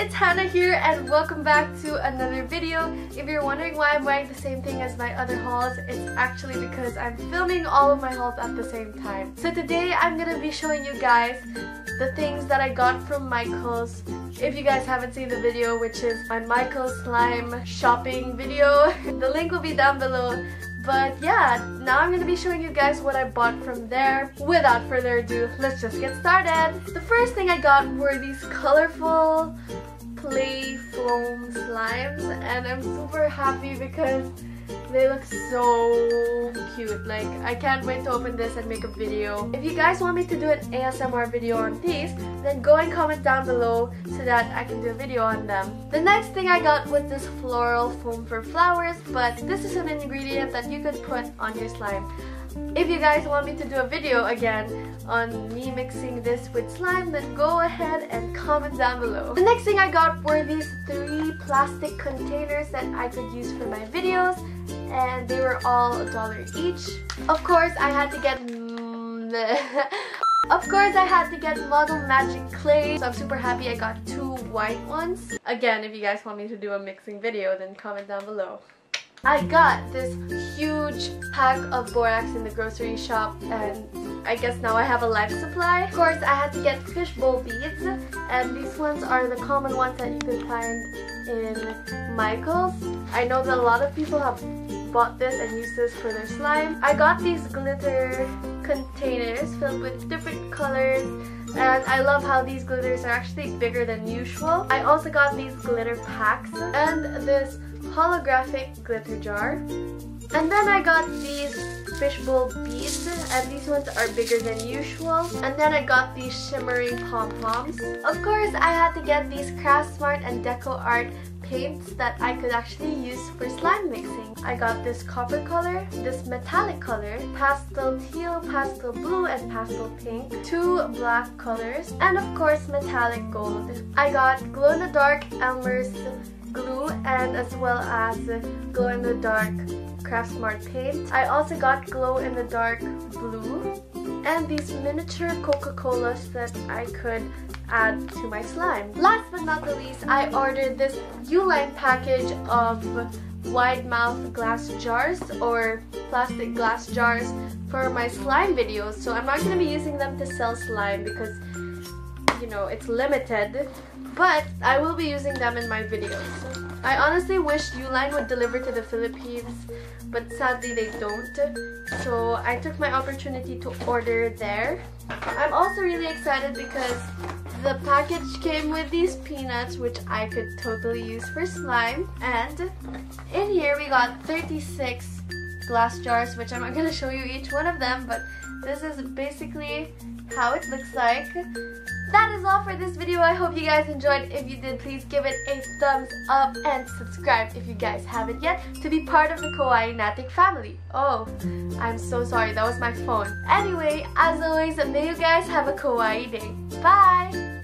it's Hannah here and welcome back to another video. If you're wondering why I'm wearing the same thing as my other hauls, it's actually because I'm filming all of my hauls at the same time. So today I'm gonna be showing you guys the things that I got from Micheals. If you guys haven't seen the video, which is my Micheals slime shopping video, the link will be down below. But yeah, now I'm going to be showing you guys what I bought from there. Without further ado, let's just get started. The first thing I got were these colorful play foam slimes, and I'm super happy because they look so cute. Like, I can't wait to open this and make a video. If you guys want me to do an ASMR video on these, then go and comment down below so that I can do a video on them. The next thing I got was this floral foam for flowers, but this is an ingredient that you could put on your slime. If you guys want me to do a video again on me mixing this with slime, then go ahead and comment down below. The next thing I got were these 3 plastic containers that I could use for my videos, and they were all $1 each. Of course, I had to get Model Magic clay, so I'm super happy I got 2 white ones. Again, if you guys want me to do a mixing video, then comment down below. I got this huge pack of borax in the grocery shop, and I guess now I have a life supply. Of course, I had to get fishbowl beads, and these ones are the common ones that you could find in Micheals. I know that a lot of people have bought this and used this for their slime. I got these glitter containers filled with different colors, and I love how these glitters are actually bigger than usual. I also got these glitter packs and this holographic glitter jar. And then I got these fishbowl beads, and these ones are bigger than usual. And then I got these shimmering pom-poms. Of course, I had to get these Craft Smart and Deco Art paints that I could actually use for slime mixing. I got this copper color, this metallic color, pastel teal, pastel blue, and pastel pink, 2 black colors, and of course metallic gold. I got glow-in-the-dark Elmer's glue and as well as glow-in-the-dark Craft Smart paint. I also got glow-in-the-dark blue and these miniature Coca-Colas that I could add to my slime. Last but not the least, I ordered this U-line package of wide mouth glass jars or plastic glass jars for my slime videos. So I'm not going to be using them to sell slime because, you know, it's limited, but I will be using them in my videos. I honestly wish U-line would deliver to the Philippines, but sadly they don't. So I took my opportunity to order there. I'm also really excited because the package came with these peanuts, which I could totally use for slime. And in here we got 36 glass jars, which I'm not going to show you each one of them, but this is basically how it looks like. That is all for this video. I hope you guys enjoyed. If you did, please give it a thumbs up and subscribe if you guys haven't yet to be part of the Kawaiinatics family. Oh, I'm so sorry. That was my phone. Anyway, as always, may you guys have a kawaii day. Bye!